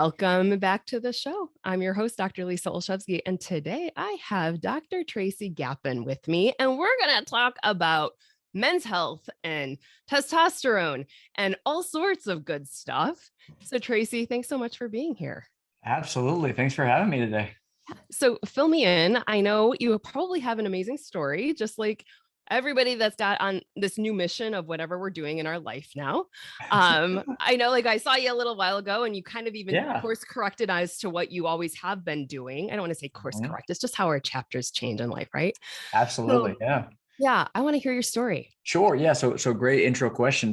Welcome back to the show. I'm your host, Dr. Lisa Olszewski, and today I have Dr. Tracy Gapin with me, and we're going to talk about men's health and testosterone and all sorts of good stuff. So Tracy, thanks so much for being here. Absolutely. Thanks for having me today. So fill me in. I know you probably have an amazing story, just like everybody that's got on this new mission of whatever we're doing in our life now. I know, like I saw you a little while ago and you kind of even course corrected as to what you always have been doing. I don't want to say course correct. It's just how our chapters change in life, right? Absolutely. So, yeah. I want to hear your story. Sure. Yeah. So great intro question.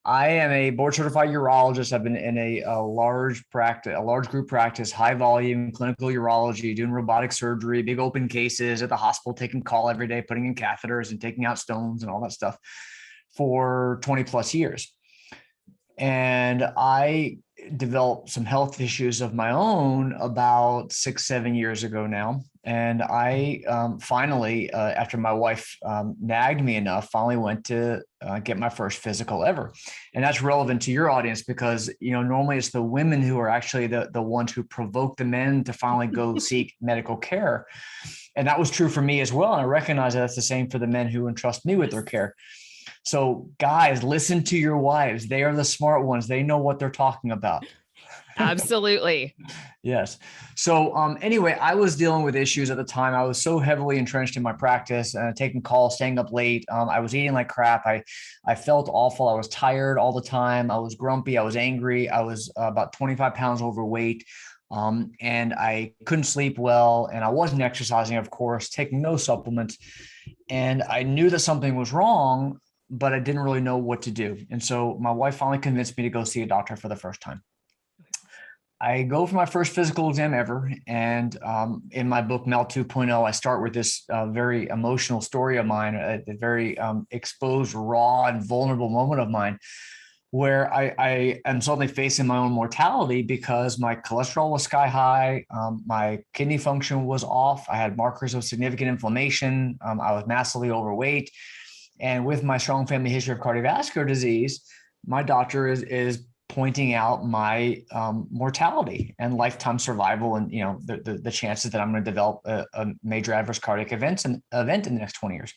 I am a board certified urologist. I've been in a large group practice, high volume clinical urology, doing robotic surgery, big open cases at the hospital, taking call every day, putting in catheters and taking out stones and all that stuff for 20 plus years. And I developed some health issues of my own about 6-7 years ago now. And I finally, after my wife nagged me enough, finally went to get my first physical ever. And that's relevant to your audience because, normally it's the women who are actually the ones who provoke the men to finally go seek medical care. And that was true for me as well. And I recognize that that's the same for the men who entrust me with their care. So guys, listen to your wives. They are the smart ones. They know what they're talking about. Absolutely. Yes. So anyway, I was dealing with issues at the time. I was so heavily entrenched in my practice, taking calls, staying up late. I was eating like crap. I felt awful. I was tired all the time. I was grumpy. I was angry. I was about 25 pounds overweight. And I couldn't sleep well. And I wasn't exercising, of course, taking no supplements. And I knew that something was wrong, but I didn't really know what to do. And so my wife finally convinced me to go see a doctor for the first time. I go for my first physical exam ever. And in my book, Mel 2.0, I start with this very emotional story of mine, a very exposed, raw, and vulnerable moment of mine, where I am suddenly facing my own mortality because my cholesterol was sky high. My kidney function was off. I had markers of significant inflammation. I was massively overweight. And with my strong family history of cardiovascular disease, my doctor is pointing out my mortality and lifetime survival, and the chances that I'm going to develop a major adverse cardiac event in the next 20 years.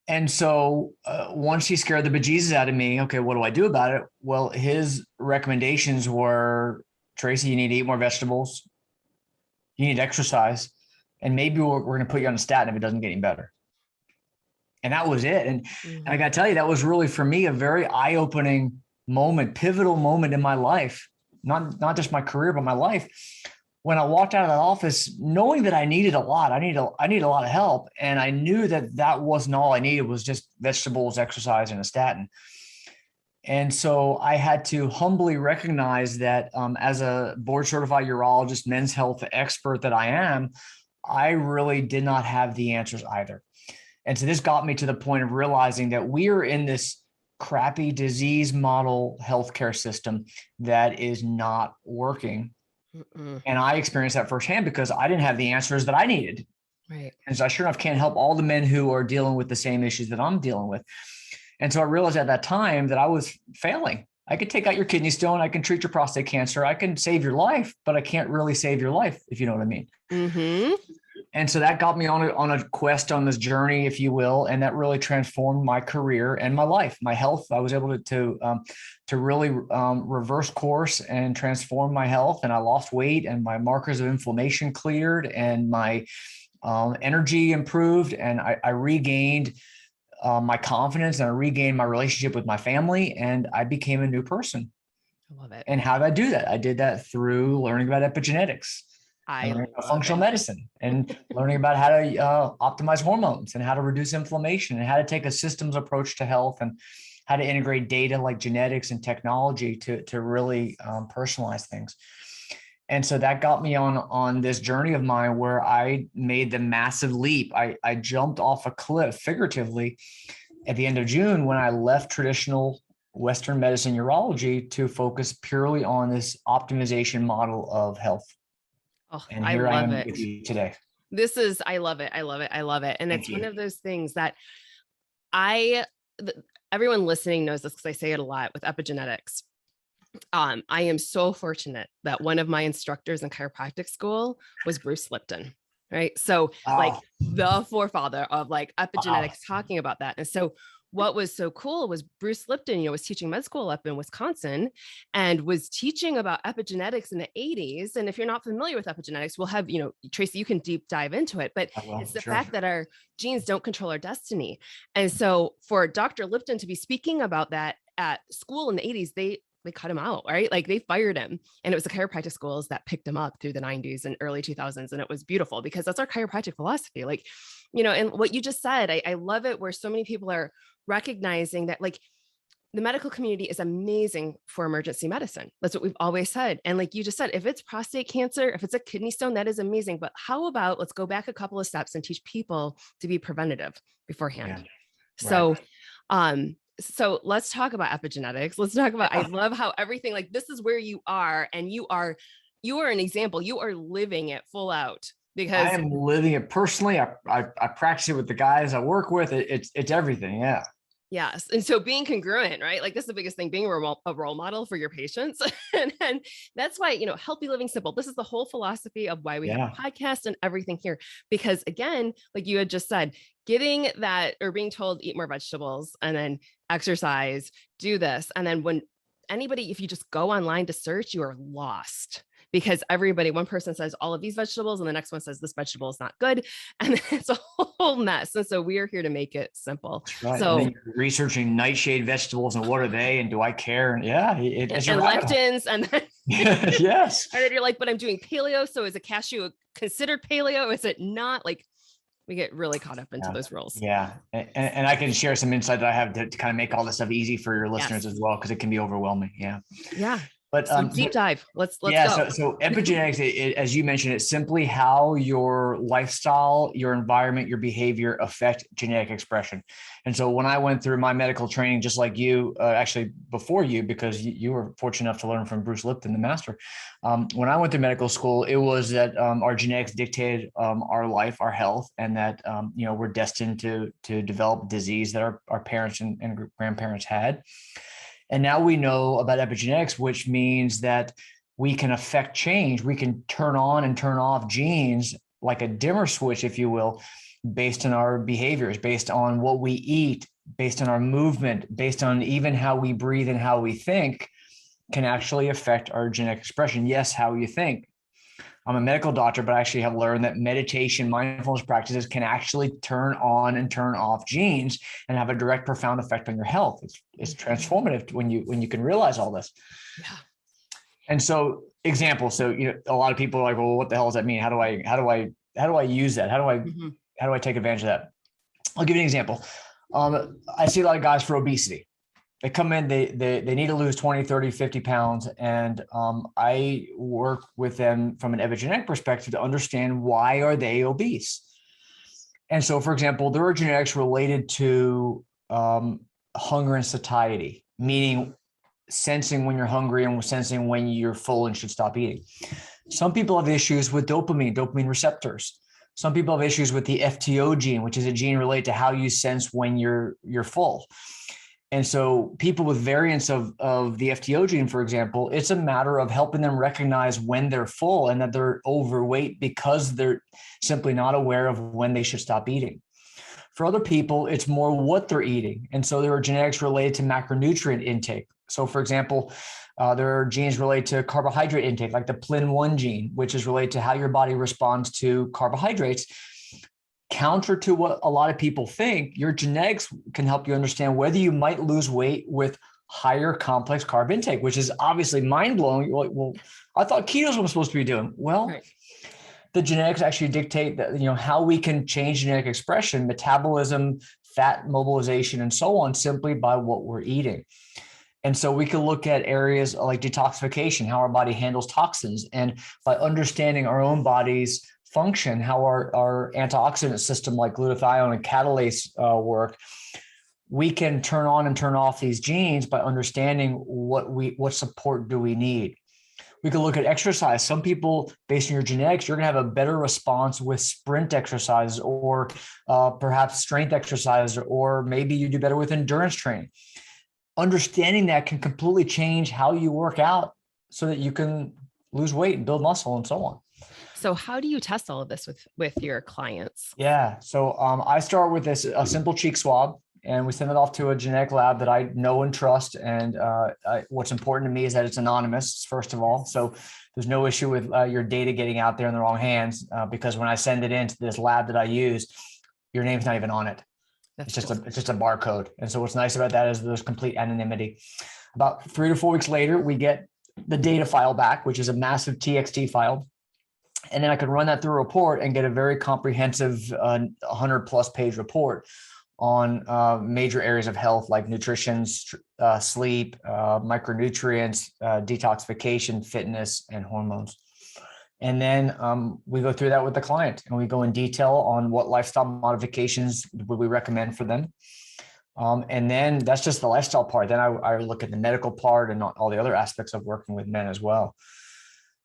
And so once he scared the bejesus out of me, okay, what do I do about it? Well, his recommendations were, Tracy, you need to eat more vegetables, you need to exercise, and maybe we're going to put you on a statin if it doesn't get any better. And that was it. And I got to tell you, that was really, for me, a very eye-opening moment, pivotal moment in my life, not just my career, but my life. When I walked out of that office, knowing that I needed a lot, I need a lot of help. And I knew that wasn't all I needed, was just vegetables, exercise, and a statin. And so I had to humbly recognize that as a board certified urologist, men's health expert that I am, I really did not have the answers either. And so this got me to the point of realizing that we are in this crappy disease model healthcare system that is not working. And I experienced that firsthand because I didn't have the answers that I needed. Right. And so I sure enough can't help all the men who are dealing with the same issues that I'm dealing with. And so I realized at that time that I was failing. I could take out your kidney stone. I can treat your prostate cancer. I can save your life, but I can't really save your life, if you know what I mean. Mm-hmm. And so that got me on a quest, on this journey, if you will, and that really transformed my career and my life, my health. I was able to really reverse course and transform my health, and I lost weight, and my markers of inflammation cleared, and my energy improved, and I regained my confidence, and I regained my relationship with my family, and I became a new person. I love it. And how did I do that? I did that through learning about epigenetics. Learning about functional medicine and learning about how to optimize hormones and how to reduce inflammation and how to take a systems approach to health and how to integrate data like genetics and technology to really personalize things. And so that got me on this journey of mine where I made the massive leap. I jumped off a cliff, figuratively, at the end of June when I left traditional Western medicine urology to focus purely on this optimization model of health. Oh, and I here love I am it. with you today. I love it. I love it. I love it. And Thank it's you. one of those things that everyone listening knows this because I say it a lot with epigenetics. I am so fortunate that one of my instructors in chiropractic school was Bruce Lipton, right? So like Oh, the forefather of like wow. epigenetics talking about that. And so what was so cool was Bruce Lipton, was teaching med school up in Wisconsin and was teaching about epigenetics in the 80s. And if you're not familiar with epigenetics, we'll have, Tracy, you can deep dive into it, but it's the Sure. fact that our genes don't control our destiny. And so for Dr. Lipton to be speaking about that at school in the 80s, they cut him out, right? Like they fired him. And it was the chiropractic schools that picked him up through the 90s and early 2000s. And it was beautiful because that's our chiropractic philosophy. Like, and what you just said, I love it where so many people are recognizing that like the medical community is amazing for emergency medicine. That's what we've always said. And like you just said, if it's prostate cancer, if it's a kidney stone, that is amazing. But how about let's go back a couple of steps and teach people to be preventative beforehand. Yeah. Right. So let's talk about epigenetics. Let's talk about, I love how everything, like this is where you are and you are an example. You are living it full out I because am living it personally. I practice it with the guys I work with. It's everything. Yeah. yes. And so being congruent, right? Like this is the biggest thing, being a role model for your patients. and that's why, healthy living simple. This is the whole philosophy of why we have a podcast and everything here. Because again, like you had just said, getting that or being told eat more vegetables and then exercise, do this. And then when anybody, if you just go online to search, you are lost because one person says all of these vegetables and the next one says this vegetable is not good. And it's a whole mess. And so we are here to make it simple. Right. So And then you're researching nightshade vegetables and what are they and do I care? And it's a and rabbit hole. lectins and then Yes. and then you're like, but I'm doing paleo. So is a cashew considered paleo? Is it not? Like we get really caught up into those rules. Yeah. And I can share some insight that I have to kind of make all this stuff easy for your listeners as well, because it can be overwhelming. Yeah. Yeah. But so deep dive. Let's go. So epigenetics, as you mentioned, it's simply how your lifestyle, your environment, your behavior affect genetic expression. And so when I went through my medical training, just like you, actually before you, because you were fortunate enough to learn from Bruce Lipton, the master. When I went to medical school, it was that our genetics dictated our life, our health, and that we're destined to develop disease that our parents and grandparents had. And now we know about epigenetics, which means that we can affect change. We can turn on and turn off genes like a dimmer switch, if you will, based on our behaviors, based on what we eat, based on our movement, based on even how we breathe and how we think, can actually affect our genetic expression. Yes, how you think. I'm a medical doctor, but I actually have learned that meditation, mindfulness practices can actually turn on and turn off genes and have a direct, profound effect on your health. It's transformative when you can realize all this. Yeah. And so, example. So, a lot of people are like, well, what the hell does that mean? How do I use that? How do I take advantage of that? I'll give you an example. I see a lot of guys for obesity. They come in, they need to lose 20, 30, 50 pounds. And I work with them from an epigenetic perspective to understand why are they obese. And so, for example, there are genetics related to hunger and satiety, meaning sensing when you're hungry and sensing when you're full and should stop eating. Some people have issues with dopamine receptors. Some people have issues with the FTO gene, which is a gene related to how you sense when you're full. And so people with variants of the FTO gene, for example, it's a matter of helping them recognize when they're full and that they're overweight because they're simply not aware of when they should stop eating. For other people, it's more what they're eating. And so there are genetics related to macronutrient intake. So for example, there are genes related to carbohydrate intake, like the PLIN1 gene, which is related to how your body responds to carbohydrates. Counter to what a lot of people think, your genetics can help you understand whether you might lose weight with higher complex carb intake, which is obviously mind-blowing. You're like, well, I thought keto is what I'm supposed to be doing. Well, right. The genetics actually dictate that, how we can change genetic expression, metabolism, fat mobilization, and so on, simply by what we're eating. And so we can look at areas like detoxification, how our body handles toxins, and by understanding our own body's function, how our antioxidant system like glutathione and catalase work, we can turn on and turn off these genes by understanding what support do we need. We can look at exercise. Some people, based on your genetics, you're going to have a better response with sprint exercise or perhaps strength exercise, or maybe you do better with endurance training. understanding that can completely change how you work out so that you can lose weight and build muscle and so on. So how do you test all of this with your clients? Yeah. So I start with a simple cheek swab, and we send it off to a genetic lab that I know and trust. And what's important to me is that it's anonymous, first of all. So there's no issue with your data getting out there in the wrong hands, because when I send it into this lab that I use, your name's not even on it. It's just a barcode. And so what's nice about that is there's complete anonymity. About 3 to 4 weeks later, we get the data file back, which is a massive TXT file. And then I could run that through a report and get a very comprehensive 100+ page report on major areas of health like nutrition, sleep, micronutrients, detoxification, fitness, and hormones. And then we go through that with the client, and we go in detail on what lifestyle modifications would we recommend for them. And then that's just the lifestyle part. Then I look at the medical part and all the other aspects of working with men as well.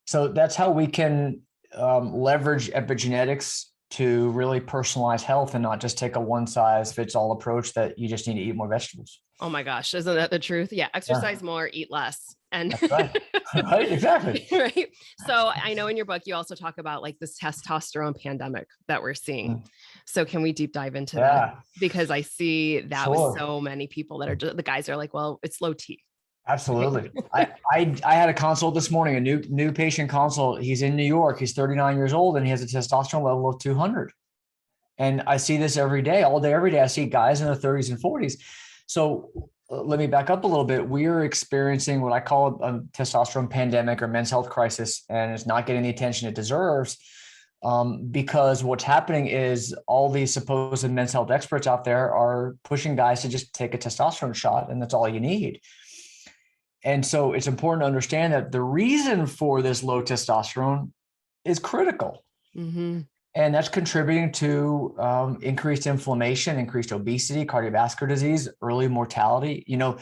So that's how we can leverage epigenetics to really personalize health and not just take a one size fits all approach that you just need to eat more vegetables. Oh my gosh, isn't that the truth? Yeah, exercise more, eat less. And that's right. Right, exactly. Right. So I know in your book you also talk about like this testosterone pandemic that we're seeing. So can we deep dive into that? Because I see that with so many people that are just, the guys are like, well, it's low T. Absolutely. I had a consult this morning, a new patient consult. He's in New York. He's 39 years old and he has a testosterone level of 200. And I see this every day, all day, every day. I see guys in their 30s and 40s. So let me back up a little bit. We are experiencing what I call a testosterone pandemic or men's health crisis, and it's not getting the attention it deserves. Because what's happening is all these supposed men's health experts out there are pushing guys to just take a testosterone shot, and that's all you need. And so it's important to understand that the reason for this low testosterone is critical. Mm-hmm. And that's contributing to increased inflammation, increased obesity, cardiovascular disease, early mortality. You know,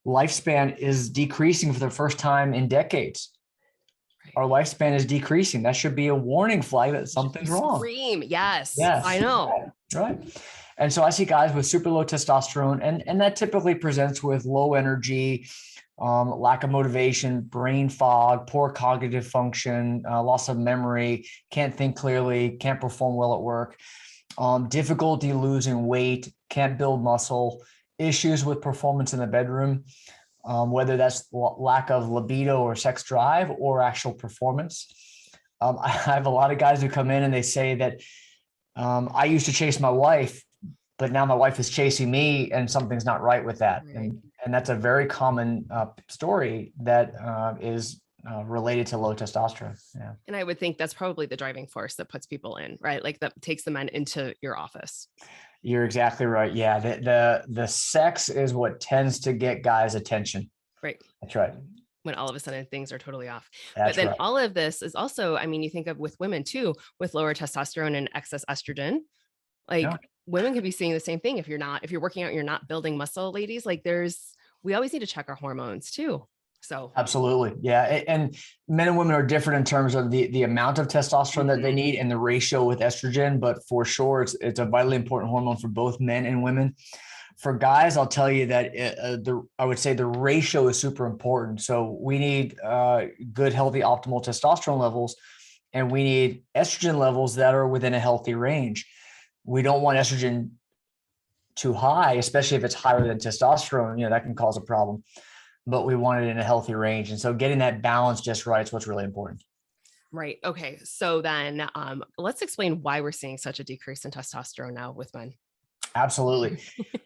lifespan is decreasing for the first time in decades. Our lifespan is decreasing. That should be a warning flag that something's wrong. Scream. Yes. I know. Right. And so I see guys with super low testosterone, and that typically presents with low energy, lack of motivation, brain fog, poor cognitive function, loss of memory, can't think clearly, can't perform well at work, difficulty losing weight, can't build muscle, issues with performance in the bedroom, whether that's lack of libido or sex drive or actual performance. I have a lot of guys who come in and they say that I used to chase my wife, but now my wife is chasing me and something's not right with that. Right. And that's a very common story that is related to low testosterone. Yeah. And I would think that's probably the driving force that puts people in, right? Like that takes the men into your office. You're exactly right. Yeah. The sex is what tends to get guys' attention. Right. That's right. When all of a sudden things are totally off. That's but then right. All of this is also, I mean, you think of with women too, with lower testosterone and excess estrogen, like women could be seeing the same thing. If you're working out, you're not building muscle, ladies, like we always need to check our hormones too. So absolutely. Yeah. And men and women are different in terms of the amount of testosterone that they need and the ratio with estrogen, but for sure it's a vitally important hormone for both men and women. For guys, I'll tell you that I would say the ratio is super important. So we need good, healthy, optimal testosterone levels, and we need estrogen levels that are within a healthy range. We don't want estrogen too high, especially if it's higher than testosterone. You know, that can cause a problem, but we want it in a healthy range. And so getting that balance just right is what's really important. Right. Okay. So then let's explain why we're seeing such a decrease in testosterone now with men. Absolutely.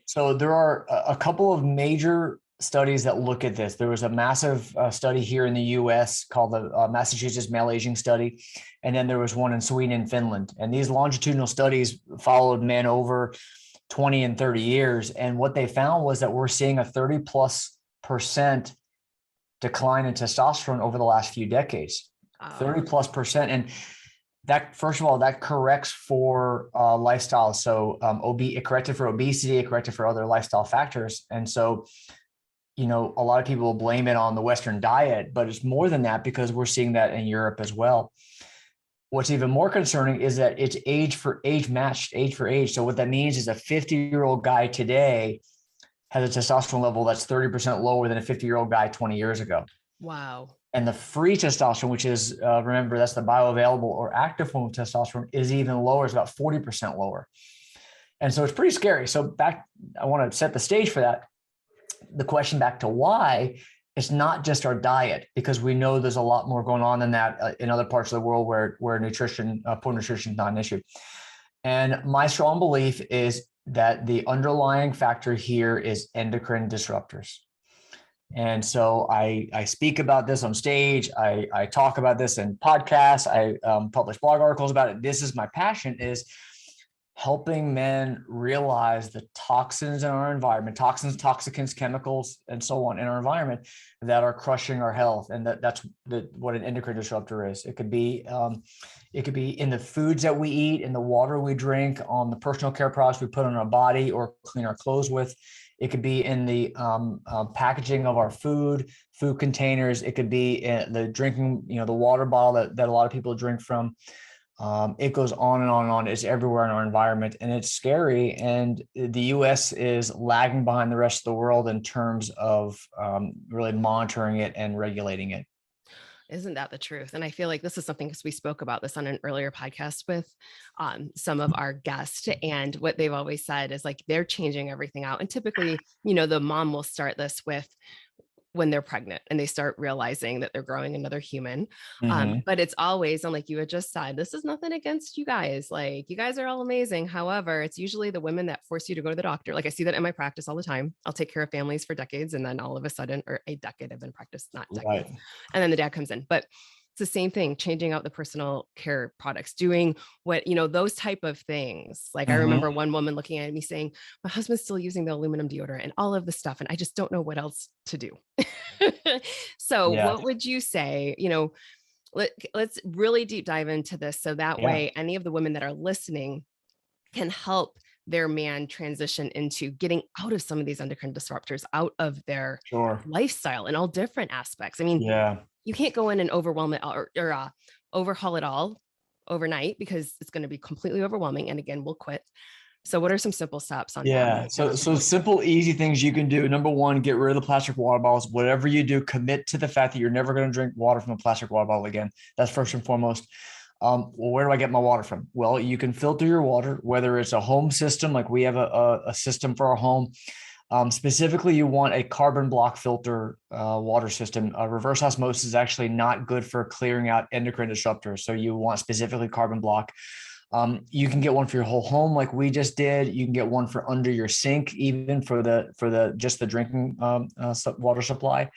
So there are a couple of major studies that look at this. There was a massive study here in the US called the Massachusetts Male Aging Study. And then there was one in Sweden and Finland. And these longitudinal studies followed men over 20 and 30 years. And what they found was that we're seeing a 30+% decline in testosterone over the last few decades, 30+%. And that, first of all, that corrects for lifestyle. So it corrected for obesity, it corrected for other lifestyle factors. And so, you know, a lot of people will blame it on the Western diet, but it's more than that because we're seeing that in Europe as well. What's even more concerning is that it's age for age matched, age for age. So what that means is a 50-year-old guy today has a testosterone level that's 30% lower than a 50-year-old guy 20 years ago. Wow. And the free testosterone, which is, remember, that's the bioavailable or active form of testosterone, is even lower. It's about 40% lower. And so it's pretty scary. So I want to set the stage for that. The question back to why, it's not just our diet, because we know there's a lot more going on than that in other parts of the world where nutrition, poor nutrition is not an issue. And my strong belief is that the underlying factor here is endocrine disruptors. And so I speak about this on stage. I talk about this in podcasts. I publish blog articles about it. This is my passion, is helping men realize the toxins in our environment, toxins, toxicants, chemicals, and so on in our environment that are crushing our health. And that's what an endocrine disruptor is. It could be in the foods that we eat, in the water we drink, on the personal care products we put on our body or clean our clothes with. It could be in the packaging of our food containers. It could be in the drinking, the water bottle that a lot of people drink from. It goes on and on and on. It's everywhere in our environment, and it's scary. And the U.S. is lagging behind the rest of the world in terms of really monitoring it and regulating it. Isn't that the truth? And I feel like this is something, because we spoke about this on an earlier podcast with some of our guests, and what they've always said is like they're changing everything out. And typically, the mom will start this with when they're pregnant and they start realizing that they're growing another human. Mm-hmm. But it's always, and like you had just said, this is nothing against you guys. Like, you guys are all amazing. However, it's usually the women that force you to go to the doctor. Like, I see that in my practice all the time. I'll take care of families for decades, and then all of a sudden, or a decade I've been practiced, not decades. Right. And then the dad comes in. But it's the same thing, changing out the personal care products, doing what, those type of things. Like, I remember one woman looking at me saying, my husband's still using the aluminum deodorant and all of the stuff, and I just don't know what else to do. So Yeah. what would you say, let's really deep dive into this, so that way any of the women that are listening can help their man transition into getting out of some of these endocrine disruptors, out of their lifestyle in all different aspects. I mean, you can't go in and overwhelm it or overhaul it all overnight, because it's going to be completely overwhelming. And again, we'll quit. So what are some simple steps on that? So simple, easy things you can do. Number one, get rid of the plastic water bottles. Whatever you do, commit to the fact that you're never going to drink water from a plastic water bottle again. That's first and foremost. Well, where do I get my water from? Well, you can filter your water, whether it's a home system, like we have a system for our home. Specifically, you want a carbon block filter water system. Reverse osmosis is actually not good for clearing out endocrine disruptors. So you want specifically carbon block. You can get one for your whole home, like we just did. You can get one for under your sink, even for the just the drinking water supply.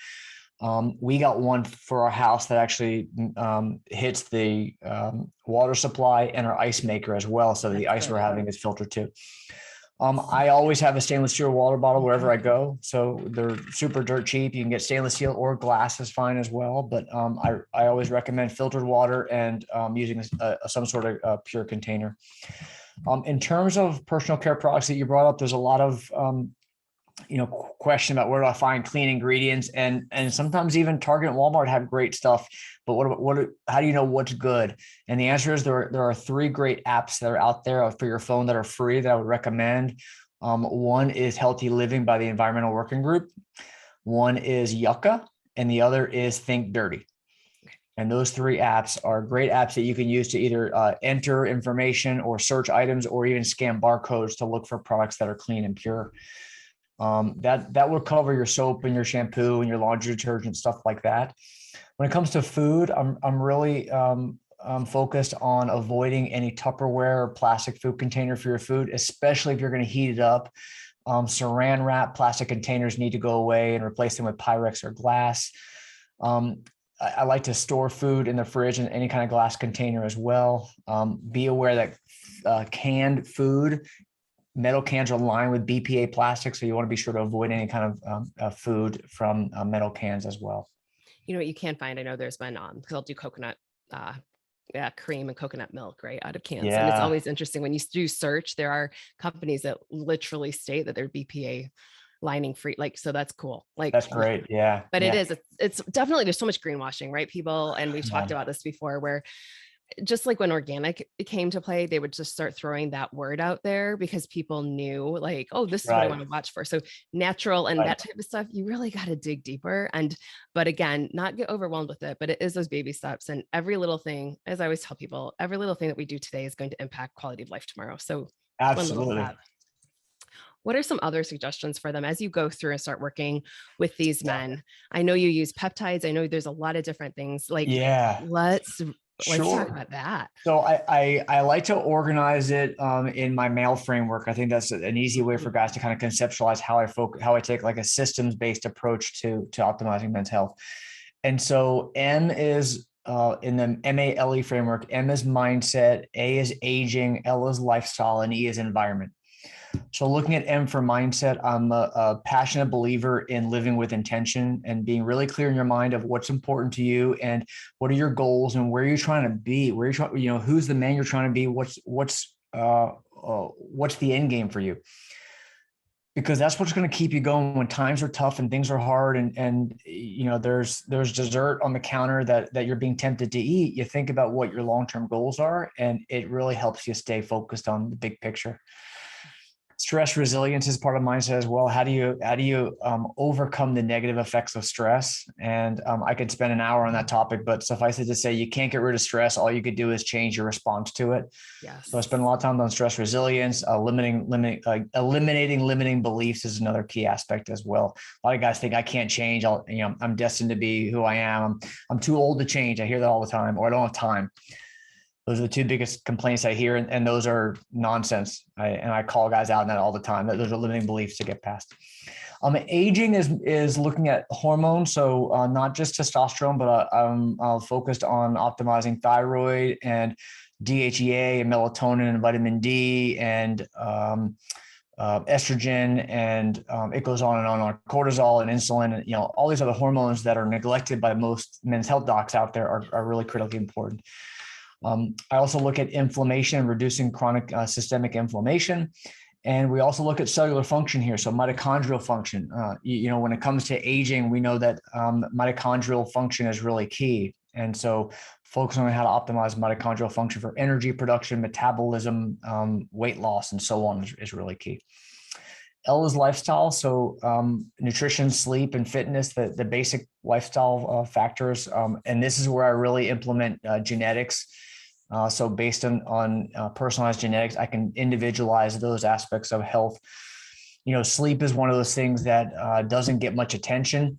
We got one for our house that actually hits the water supply and our ice maker as well. So the ice we're having is filtered too. I always have a stainless steel water bottle wherever I go. So they're super dirt cheap. You can get stainless steel, or glass is fine as well. But I always recommend filtered water and using some sort of pure container. In terms of personal care products that you brought up, there's a lot of question about where do I find clean ingredients, and sometimes even Target and Walmart have great stuff, but how do you know what's good? And the answer is there are 3 great apps that are out there for your phone that are free that I would recommend. One is Healthy Living by the Environmental Working Group. One is Yucca, and the other is Think Dirty. And those 3 apps are great apps that you can use to either enter information or search items, or even scan barcodes to look for products that are clean and pure. That will cover your soap and your shampoo and your laundry detergent, stuff like that. When it comes to food, I'm really focused on avoiding any Tupperware or plastic food container for your food, especially if you're going to heat it up. Saran wrap plastic containers need to go away and replace them with Pyrex or glass. I like to store food in the fridge in any kind of glass container as well. Be aware that canned food, metal cans are lined with BPA plastic, so you want to be sure to avoid any kind of food from metal cans as well. You know what you can find? I know there's been they'll do coconut cream and coconut milk right out of cans. And it's always interesting when you do search, there are companies that literally state that they're BPA lining free. Like, so that's cool. Like, that's great. Yeah. But it's definitely, there's so much greenwashing, right? People, and we've talked about this before, where just like when organic came to play, they would just start throwing that word out there because people knew like, oh, this is what I Right. want to watch for. So natural and Right. that type of stuff, you really got to dig deeper. But again, not get overwhelmed with it, but it is those baby steps. And every little thing, as I always tell people, every little thing that we do today is going to impact quality of life tomorrow. So one little Absolutely. step. What are some other suggestions for them as you go through and start working with these men? I know you use peptides. I know there's a lot of different things. Like Yeah, let's talk sure. about that. So I like to organize it in my male framework. I think that's an easy way for Mhm. guys to kind of conceptualize how I take like a systems based approach to optimizing men's health. And so M is in the MALE framework. M is mindset, A is aging, L is lifestyle, and E is environment. So looking at M for mindset, I'm a passionate believer in living with intention and being really clear in your mind of what's important to you and what are your goals and where you're trying to be, where you're trying, who's the man you're trying to be, what's the end game for you, because that's what's going to keep you going when times are tough and things are hard and there's dessert on the counter that you're being tempted to eat. You think about what your long-term goals are, and it really helps you stay focused on the big picture. Stress resilience is part of mindset as well. How do you overcome the negative effects of stress? And I could spend an hour on that topic, but suffice it to say, you can't get rid of stress. All you could do is change your response to it. So I Yes. spend a lot of time on stress resilience. Eliminating limiting beliefs is another key aspect as well. A lot of guys think I can't change. I'm destined to be who I am. I'm too old to change. I hear that all the time, or I don't have time. Those are the two biggest complaints I hear, and those are nonsense. I call guys out on that all the time. That those are limiting beliefs to get past. Aging is looking at hormones, so not just testosterone, but I'm focused on optimizing thyroid and DHEA and melatonin and vitamin D and estrogen, and it goes on and on. Cortisol and insulin, and all these other hormones that are neglected by most men's health docs out there are really critically important. I also look at inflammation and reducing chronic systemic inflammation. And we also look at cellular function here. So mitochondrial function, when it comes to aging, we know that mitochondrial function is really key. And so focusing on how to optimize mitochondrial function for energy production, metabolism, weight loss, and so on is really key. L is lifestyle. So nutrition, sleep, and fitness, the basic lifestyle factors. And this is where I really implement genetics. So based on personalized genetics, I can individualize those aspects of health. Sleep is one of those things that doesn't get much attention,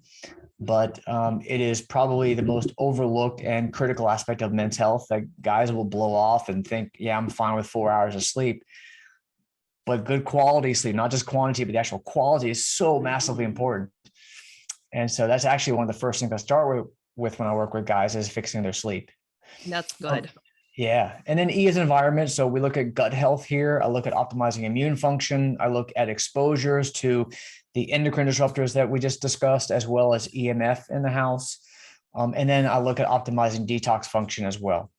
but it is probably the most overlooked and critical aspect of men's health that guys will blow off and think, yeah, I'm fine with 4 hours of sleep. But good quality sleep, not just quantity, but the actual quality, is so massively important. And so that's actually one of the first things I start with when I work with guys is fixing their sleep. That's good. Yeah. And then E is environment. So we look at gut health here. I look at optimizing immune function. I look at exposures to the endocrine disruptors that we just discussed, as well as EMF in the house. And then I look at optimizing detox function as well.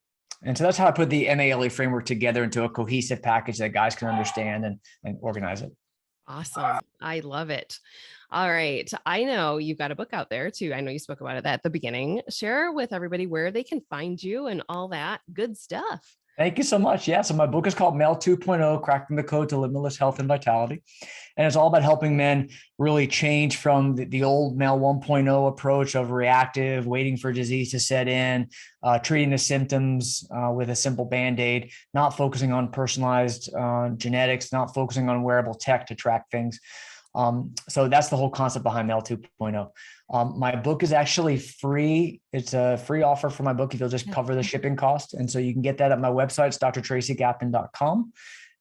And so that's how I put the MALE framework together into a cohesive package that guys can understand and organize it. Awesome. I love it. All right. I know you've got a book out there too. I know you spoke about it at the beginning. Share with everybody where they can find you and all that good stuff. Thank you so much. Yeah. So my book is called Male 2.0, Cracking the Code to Limitless Health and Vitality. And it's all about helping men really change from the old male 1.0 approach of reactive, waiting for disease to set in, treating the symptoms with a simple Band-Aid, not focusing on personalized genetics, not focusing on wearable tech to track things. So that's the whole concept behind Male 2.0. My book is actually free. It's a free offer for my book if you'll just cover the shipping cost. And so you can get that at my website. It's drtracygapin.com.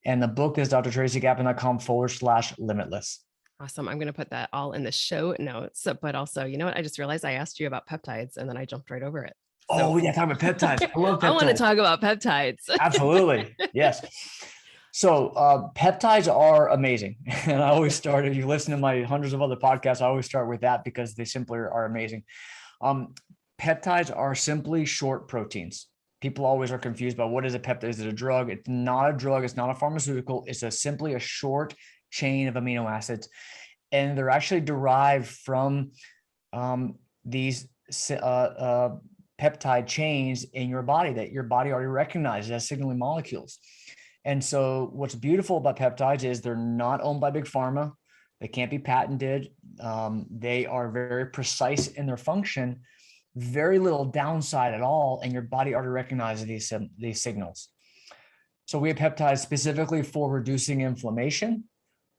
And the book is drtracygapin.com/limitless. Awesome. I'm going to put that all in the show notes. But also, you know what? I just realized I asked you about peptides and then I jumped right over it. Oh, yeah, talking about peptides. I love peptides. I want to talk about peptides. Absolutely. Yes. So peptides are amazing. And I always start, if you listen to my hundreds of other podcasts, I always start with that because they simply are amazing. Peptides are simply short proteins. People always are confused about what is a peptide. Is it a drug? It's not a drug. It's not a pharmaceutical. It's simply a short chain of amino acids. And they're actually derived from these peptide chains in your body that your body already recognizes as signaling molecules. And so what's beautiful about peptides is they're not owned by big pharma. They can't be patented. They are very precise in their function, very little downside at all. And your body already recognizes these signals. So we have peptides specifically for reducing inflammation.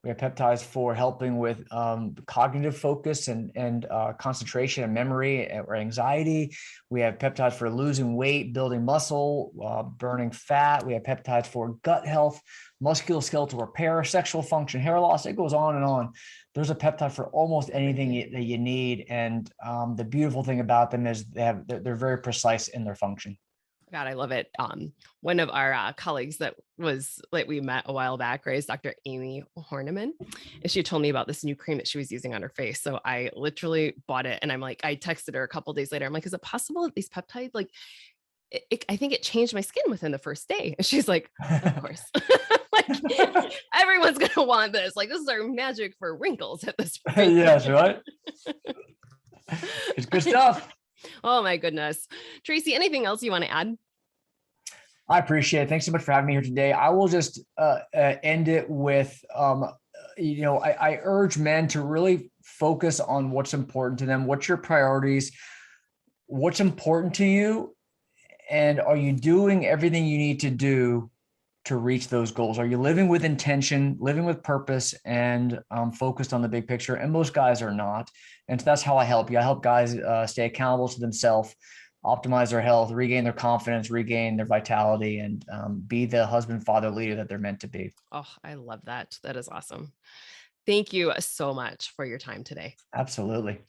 We have peptides for helping with cognitive focus and concentration and memory or anxiety. We have peptides for losing weight, building muscle, burning fat. We have peptides for gut health, musculoskeletal repair, sexual function, hair loss. It goes on and on. There's a peptide for almost anything that you need. And the beautiful thing about them is they're very precise in their function. God, I love it. One of our colleagues that was like we met a while back, right, is Dr. Amy Horniman. And she told me about this new cream that she was using on her face. So I literally bought it. And I'm like, I texted her a couple of days later. I'm like, is it possible that these peptides, like, I think it changed my skin within the first day? And she's like, of course. Like, everyone's going to want this. Like, this is our magic for wrinkles at this point. Yes, right? It's good stuff. Oh my goodness. Tracy, anything else you want to add? I appreciate it. Thanks so much for having me here today. I will just end it with, I urge men to really focus on what's important to them. What's your priorities? What's important to you? And are you doing everything you need to do to reach those goals? Are you living with intention, living with purpose, and focused on the big picture? And most guys are not. And so that's how I help you. I help guys stay accountable to themselves, optimize their health, regain their confidence, regain their vitality, and be the husband, father, leader that they're meant to be. Oh, I love that. That is awesome. Thank you so much for your time today. Absolutely.